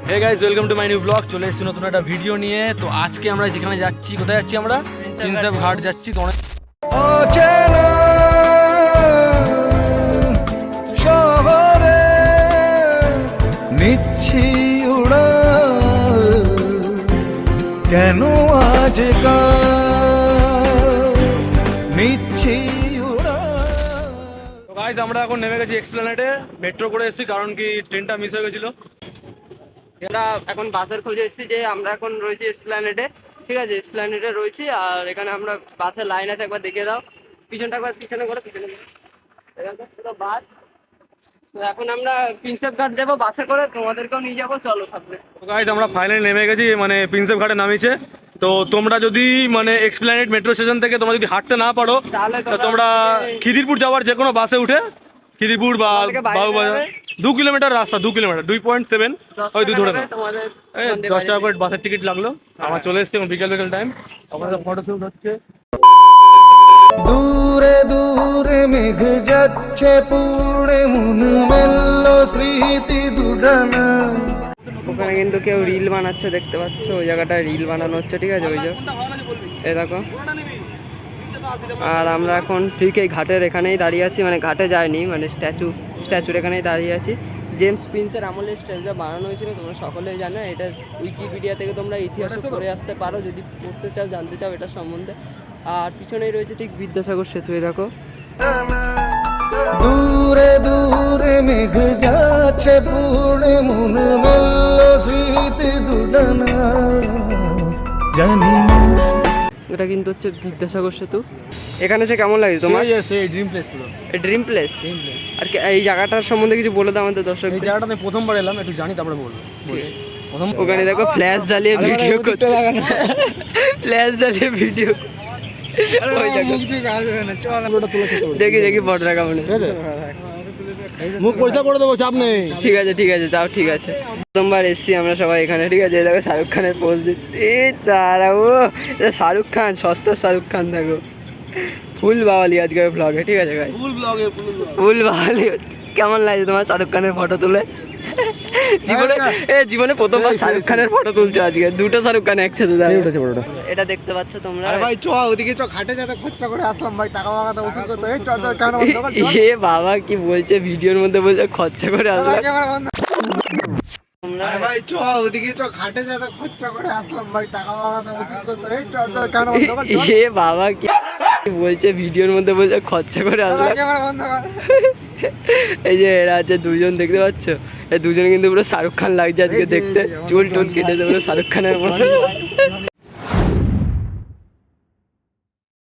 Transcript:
Hey guys, welcome to my new blog. চলে এসেছি নতুন একটা ভিডিও নিয়ে। তো আজকে আমরা যেখানে যাচ্ছি, কোথায় যাচ্ছি আমরা? প্রিন্সেপ ঘাট যাচ্ছি। তো অচেনা শহরে নিচ্ছি উড়াল, কেন আজকাল নিচ্ছি উড়াল। তো গাইস, আমরা এখন নেমে গেছি এক্সপ্ল্যানেডে। মেট্রো করে এসেছি কারণ কি ট্রেনটা মিস হয়ে গেছিল। আমরা এখন বাসের খোঁজে এসেছি, যে আমরা এখন রয়েছি এসপ্ল্যানেডে। ঠিক আছে, এসপ্ল্যানেডে রয়েছি। আর এখানে আমরা বাসের লাইন আছে, একবার দেখিয়ে দাও। পিছনটা একবার পিছনে করো, পিছনে পুরো বাস। তো এখন আমরা প্রিন্সেপ ঘাট যাবো বাসে করে, তোমাদেরকেও নিয়ে যাবো, চলো থাকবে। তো গাইস, আমরা ফাইনালি নেমে গেছি, মানে প্রিন্সেপ ঘাটে নামিয়েছে। তো তোমরা যদি মানে এক্সপ্ল্যানেড মেট্রো স্টেশন থেকে তোমরা যদি হাঁটতে না পারো, তাহলে তোমরা খিদিরপুর যাওয়ার যে কোনো বাসে উঠে, খিদিরপুর বা বাবুবাজার 2 কিলোমিটার রাস্তা, 2 কিলোমিটার 2.7 ওই ধরে নাও। 10 টাকা করে বাসের টিকিট লাগলো। আমার চলে এসছে বিকেল টাইম। আপনাদের ফটো শুট হচ্ছে। দূরে দূরে মেঘ যাচ্ছে পুড়ে, মন মেললো স্মৃতি দুডানা। ওখানে কিন্তু কেউ রিল বানাচ্ছে, দেখতে পাচ্ছ ওই জায়গাটায় রিল বানানো হচ্ছে। ঠিক আছে, ওই যে এই দেখো। আর আমরা এখন ঠিক এই ঘাটের এখানেই দাঁড়িয়ে আছি, মানে ঘাটে যাইনি, মানে স্ট্যাচুর এখানেই দাঁড়িয়ে আছি। জেমস প্রিন্সের আমলের স্ট্যাচুটা বানানো হয়েছিল, তোমরা সকলেই জানো। এটা উইকিপিডিয়া থেকে তোমরা ইতিহাস পড়ে আসতে পারো যদি পড়তে চাও, জানতে চাও এটার সম্বন্ধে। আর পিছনেই রয়েছে ঠিক বিদ্যাসাগর সেতু, দেখো। দূরে দূরে মেঘ যাচ্ছে পুড়ে, মন মেললো স্মৃতি দুডানা, জানি না। এটা কিন্তু হচ্ছে বিদ্যাসাগর সেতু। এখানে সে কেমন লাগে তোমার? ড্রিম প্লেস পুরো, ড্রিম প্লেস। আর এই জায়গাটার সম্বন্ধে কিছু বলে দাও আমাদের দর্শক। এই জায়গাটা আমি প্রথমবার এলাম, একটু জানি তারপরে বলবো। ওখানে দেখো ফ্ল্যাশ জ্বালিয়ে ভিডিও করতে, ফ্ল্যাশ জ্বালিয়ে ভিডিও। দেখি দেখি ফটোটা কেমন, মুখ পরিষ্কার করে দেবো, চাপ নেই। ঠিক আছে ঠিক আছে, তাও ঠিক আছে। প্রথমবার এসছি আমরা সবাই এখানে। ঠিক আছে, দেখো শাহরুখ খানের পোজ দিচ্ছে। এই তারা ও শাহরুখ খান, সস্তা শাহরুখ খান। দেখো ফুল বাওয়ালি আজকের ব্লগে। ঠিক আছে ভাই, ফুল বাওয়ালি। কেমন লাগছে তোমার শাহরুখ খানের ফটো তুলে? জীবনে প্রথমবার শাহরুখ খানের ফটো তুলছো আজকে। দুটো শাহরুখ খান একসাথে উঠেছে ফটোটা। এটা দেখতে পাচ্ছ তোমরা? ভাই চ ওদিকে চ, ঘাটে যেতে খরচা করে আসলাম ভাই, টাকা মাগাতে ওষুধ করতে। এই চ কেন এ বাবা কি বলছে, ভিডিওর মধ্যে বলছে খরচা করে আসলাম। ভাই চ ওদিকে চ, ঘাটে যেতে খরচা করে আসলাম ভাই, টাকা মাগাতে ওষুধ করতে। এই চ কেন এ বাবা কি বলছে, ভিডিওর মধ্যে বলছে খরচা করে আসলাম। এই যে এরা আছে দুজন, দেখতে পাচ্ছ? এই দুজন কিন্তু পুরো শাহরুখ খান লাগছে আজকে দেখতে। চুল টুল কেটে পুরো শাহরুখ খানের মতো।